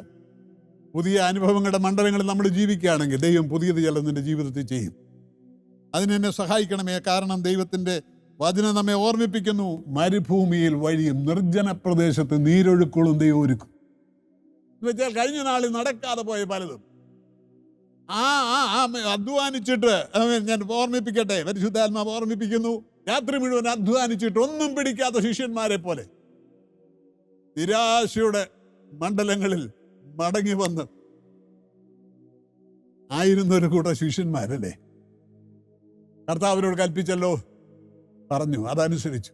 പുതിയ അനുഭവങ്ങളുടെ മണ്ഡലങ്ങളിൽ നമ്മൾ ജീവിക്കുകയാണെങ്കിൽ ദൈവം പുതിയത് ചില നിന്റെ ജീവിതത്തിൽ ചെയ്യും. അതിനെന്നെ സഹായിക്കണമേ. കാരണം ദൈവത്തിൻ്റെ വചനം നമ്മെ ഓർമ്മിപ്പിക്കുന്നു, മരുഭൂമിയിൽ വഴിയും നിർജ്ജന പ്രദേശത്ത് നീരൊഴുക്കുകളും ദൈവം ഒരുക്കും. എന്ന് വെച്ചാൽ കഴിഞ്ഞ നാളിൽ നടക്കാതെ പോയ പലതും അധ്വാനിച്ചിട്ട്, ഞാൻ ഓർമ്മിപ്പിക്കട്ടെ, പരിശുദ്ധാത്മാവ് ഓർമ്മിപ്പിക്കുന്നു, രാത്രി മുഴുവൻ അധ്വാനിച്ചിട്ട് ഒന്നും പിടിക്കാത്ത ശിഷ്യന്മാരെ പോലെ നിരാശയുടെ മണ്ഡലങ്ങളിൽ മടങ്ങി വന്ന് ആയിരുന്നൊരു കൂട്ടം ശിഷ്യന്മാരല്ലേ. കർത്താവിനോട് കൽപ്പിച്ചല്ലോ, പറഞ്ഞു, അതനുസരിച്ചു.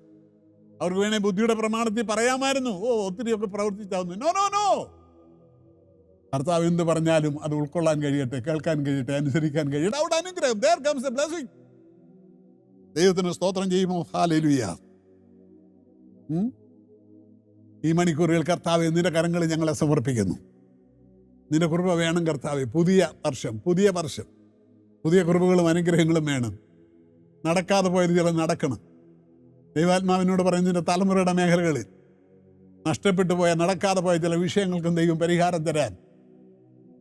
അവർക്ക് വേണേ ബുദ്ധിയുടെ പ്രമാണത്തിൽ പറയാമായിരുന്നു, ഒത്തിരിയൊക്കെ പ്രവർത്തിച്ചാവുന്നു. നോ നോ നോ, കർത്താവ് എന്ത് പറഞ്ഞാലും അത് ഉൾക്കൊള്ളാൻ കഴിയട്ടെ, കേൾക്കാൻ കഴിയട്ടെ, അനുസരിക്കാൻ കഴിയട്ടെ. അവിടെ അനുഗ്രഹം. There comes a blessing. ദൈവത്തിന് സ്തോത്രം ചെയ്യുമോ? ഹല്ലേലൂയ. ഈ മണിക്കൂറുകൾ കർത്താവേ, നിന്റെ കരങ്ങളിൽ ഞങ്ങളെ സമർപ്പിക്കുന്നു. നിന്റെ കൃപ വേണം കർത്താവേ. പുതിയ വർഷം പുതിയ കൃപകളും അനുഗ്രഹങ്ങളും വേണം. നടക്കാതെ പോയത് ചില നടക്കണം. ദൈവാത്മാവിനോട് പറയുന്നതിൻ്റെ തലമുറയുടെ മേഖലകളിൽ നഷ്ടപ്പെട്ടു പോയ, നടക്കാതെ പോയ ചില വിഷയങ്ങൾക്കും ദൈവം പരിഹാരം തരാൻ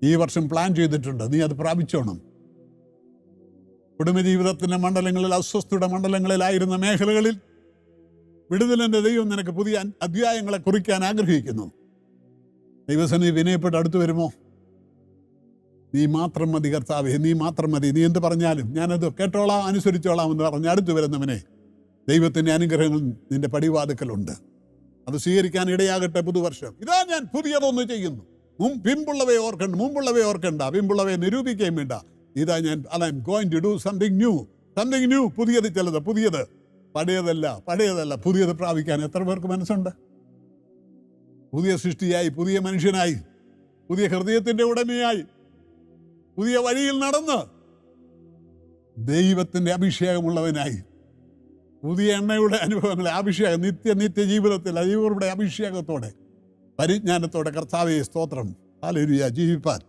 ഈ വർഷം പ്ലാൻ ചെയ്തിട്ടുണ്ട്. നീ അത് പ്രാപിച്ചോണം. കുടുംബജീവിതത്തിൻ്റെ മണ്ഡലങ്ങളിൽ, അസ്വസ്ഥയുടെ മണ്ഡലങ്ങളിലായിരുന്ന മേഖലകളിൽ വിടുതലിൻ്റെ ദൈവം നിനക്ക് പുതിയ അധ്യായങ്ങളെ കുറിക്കാൻ ആഗ്രഹിക്കുന്നു. ദൈവസന്നിധി വിനയപ്പെട്ട് അടുത്ത് വരുമോ? നീ മാത്രം മതി കർത്താവേ, നീ മാത്രം മതി. നീ എന്ത് പറഞ്ഞാലും ഞാനത് കേട്ടോളാം, അനുസരിച്ചോളാം എന്ന് പറഞ്ഞ് അടുത്ത് വരുന്നവനെ ദൈവത്തിൻ്റെ അനുഗ്രഹങ്ങൾ നിന്റെ പടിവാതുക്കലുണ്ട്. അത് സ്വീകരിക്കാൻ ഇടയാകട്ടെ. പുതുവർഷം ഇതാ ഞാൻ പുതിയതൊന്ന് ചെയ്യുന്നു. മുമ്പുള്ളവയെ ഓർക്കണ്ട, പിമ്പുള്ളവയെ നിരൂപിക്കുകയും വേണ്ട. ഇതാ ഞാൻ I am going to do something new. പുതിയത്, ചിലത് പുതിയത്, പഴയതല്ല, പുതിയത് പ്രാപിക്കാൻ എത്ര പേർക്ക് മനസ്സുണ്ട്? പുതിയ സൃഷ്ടിയായി, പുതിയ മനുഷ്യനായി, പുതിയ ഹൃദയത്തിൻ്റെ ഉടമയായി, പുതിയ വഴിയിൽ നടന്ന് ദൈവത്തിൻ്റെ അഭിഷേകമുള്ളവനായി, പുതിയ എണ്ണയുടെ അനുഭവങ്ങളെ, അഭിഷേകം, നിത്യ ജീവിതത്തിൽ ദൈവങ്ങളുടെ അഭിഷേകത്തോടെ, പരിജ്ഞാനത്തോടെ കർത്താവേ സ്തോത്രം, ഹല്ലേലൂയ, ജീവിപ്പാൻ,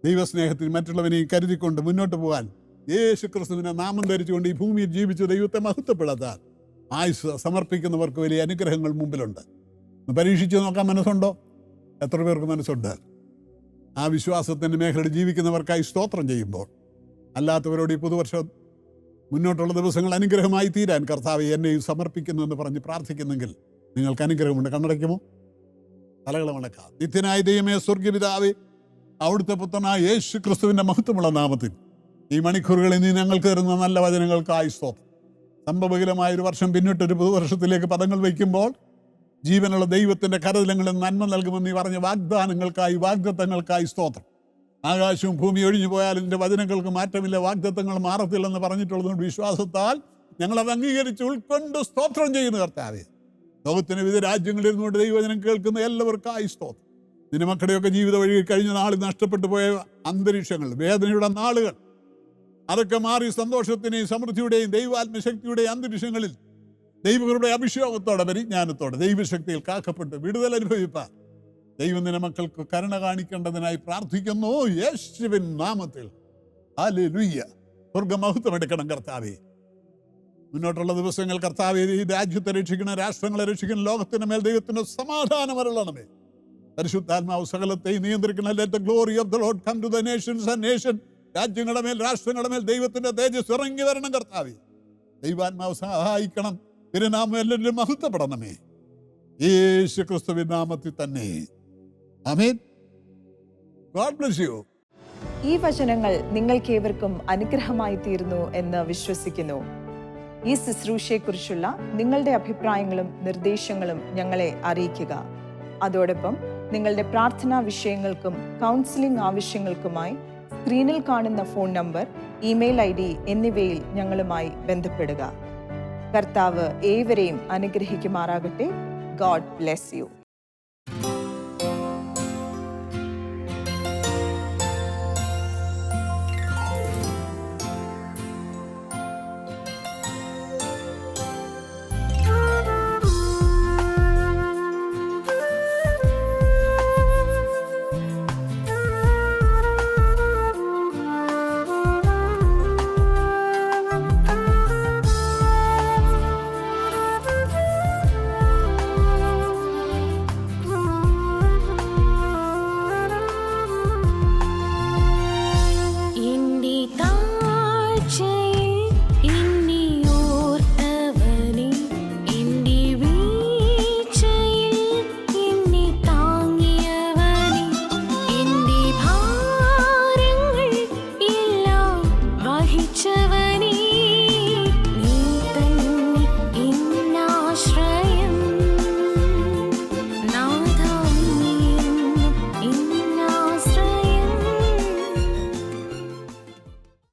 ദൈവസ്നേഹത്തിൽ മറ്റുള്ളവനെയും കരുതിക്കൊണ്ട് മുന്നോട്ട് പോകാൻ യേശു ക്രിസ്തുവിനെ നാമം ധരിച്ചുകൊണ്ട് ഈ ഭൂമിയിൽ ജീവിച്ച് ദൈവത്തെ മഹത്വപ്പെടാത്താൻ ആയുസ് സമർപ്പിക്കുന്നവർക്ക് വലിയ അനുഗ്രഹങ്ങൾ മുമ്പിലുണ്ട്. പരീക്ഷിച്ച് നോക്കാൻ മനസ്സുണ്ടോ? എത്ര പേർക്ക് മനസ്സുണ്ട്? ആ വിശ്വാസത്തിൻ്റെ മേഖലയിൽ ജീവിക്കുന്നവർക്കായി സ്തോത്രം ചെയ്യുമ്പോൾ അല്ലാത്തവരോട് ഈ പുതുവർഷം മുന്നോട്ടുള്ള ദിവസങ്ങൾ അനുഗ്രഹമായി തീരാൻ കർത്താവ് എന്നെയും സമർപ്പിക്കുന്നു എന്ന് പറഞ്ഞ് പ്രാർത്ഥിക്കുന്നെങ്കിൽ നിങ്ങൾക്ക് അനുഗ്രഹമുണ്ട്. കണ്ണടയ്ക്കുമോ? തലകളെ മടക്കാം. നിത്യനായ ദൈവമേ, സ്വർഗ്ഗപിതാവേ, അവിടുത്തെ പുത്രനായ യേശു ക്രിസ്തുവിൻ്റെ മഹത്വമുള്ള നാമത്തിൽ ഈ മണിക്കൂറുകളിൽ നീ ഞങ്ങൾക്ക് തരുന്ന നല്ല വചനങ്ങൾക്കായി സ്തോത്രം. സംഭവകരമായ ഒരു വർഷം പിന്നിട്ടൊരു പുതുവർഷത്തിലേക്ക് പദങ്ങൾ വയ്ക്കുമ്പോൾ ജീവനുള്ള ദൈവത്തിൻ്റെ കരതലങ്ങളിൽ നന്മ നൽകുമെന്ന് നീ പറഞ്ഞ വാഗ്ദാനങ്ങൾക്കായി, വാഗ്ദത്തങ്ങൾക്കായി സ്തോത്രം. ആകാശവും ഭൂമി ഒഴിഞ്ഞു പോയാൽ എൻ്റെ വചനങ്ങൾക്ക് മാറ്റമില്ല, വാഗ്ദത്തങ്ങൾ മാറത്തില്ലെന്ന് പറഞ്ഞിട്ടുള്ളതുകൊണ്ട് വിശ്വാസത്താൽ ഞങ്ങളത് അംഗീകരിച്ച് ഉൾക്കൊണ്ട് സ്തോത്രം ചെയ്യുന്ന കർത്താവേ, ലോകത്തിന് വിവിധ രാജ്യങ്ങളിൽ ഇരുന്നുകൊണ്ട് ദൈവവചനം കേൾക്കുന്ന എല്ലാവർക്കായി സ്തോത്രം. നിന്റെ മക്കളുടെയൊക്കെ ജീവിത വഴി കഴിഞ്ഞ നാളിൽ നഷ്ടപ്പെട്ടു പോയ അന്തരീക്ഷങ്ങൾ, വേദനയുടെ നാളുകൾ, അതൊക്കെ മാറി സന്തോഷത്തിൻ്റെയും സമൃദ്ധിയുടെയും ദൈവാത്മശക്തിയുടെയും അന്തരീക്ഷങ്ങളിൽ ദൈവങ്ങളുടെ അഭിഷേകത്തോടെ, പരിജ്ഞാനത്തോടെ, ദൈവശക്തിയിൽ കാക്കപ്പെട്ട് വിടുതൽ അനുഭവിപ്പാൻ ദൈവം നിന്റെ മക്കൾക്ക് കരുണ കാണിക്കേണ്ടതിനായി പ്രാർത്ഥിക്കുന്നു യേശുവിൻ നാമത്തിൽ. ഹല്ലേലൂയ. സ്വർഗ്ഗമഹത്വം എടുക്കണം കർത്താവേ. മുന്നോട്ടുള്ള ദിവസങ്ങൾ കർത്താവേ, ഈ രാജ്യത്തെ രക്ഷിക്കണം, രാഷ്ട്രങ്ങളെ രക്ഷിക്കണം, ലോകത്തിന് മേൽ ദൈവത്തിന്റെ സമാധാനം അരുളണമേ. പരിശുദ്ധാത്മാവ് സകലത്തെയും നിയന്ത്രിക്കണം. Let the glory of the Lord come to the nations and nation. രാജ്യങ്ങളുടെ മേൽ, രാഷ്ട്രങ്ങളുടെ മേൽ ദൈവത്തിന്റെ തേജസ് ഇറങ്ങി വരണം കർത്താവേ. ദൈവാത്മാവ് സഹായിക്കണം. തിരുനാമം എല്ലാവരും മഹത്വപ്പെടണമേ. യേശു ക്രിസ്തുവിൻ നാമത്തിൽ തന്നെ. ആമേൻ. God bless you. ഈ വചനങ്ങൾ നിങ്ങൾക്കേവർക്കും അനുഗ്രഹമായി തീർന്നു എന്ന് വിശ്വസിക്കുന്നു. ഈ ശുശ്രൂഷയെക്കുറിച്ചുള്ള നിങ്ങളുടെ അഭിപ്രായങ്ങളും നിർദ്ദേശങ്ങളും ഞങ്ങളെ അറിയിക്കുക. അതോടൊപ്പം നിങ്ങളുടെ പ്രാർത്ഥനാ വിഷയങ്ങൾക്കും കൗൺസിലിംഗ് ആവശ്യങ്ങൾക്കുമായി സ്ക്രീനിൽ കാണുന്ന ഫോൺ നമ്പർ, ഇമെയിൽ ID എന്നിവയിൽ ഞങ്ങളുമായി ബന്ധപ്പെടുക. കർത്താവ് ഏവരെയും അനുഗ്രഹിക്കുമാറാകട്ടെ. God bless U.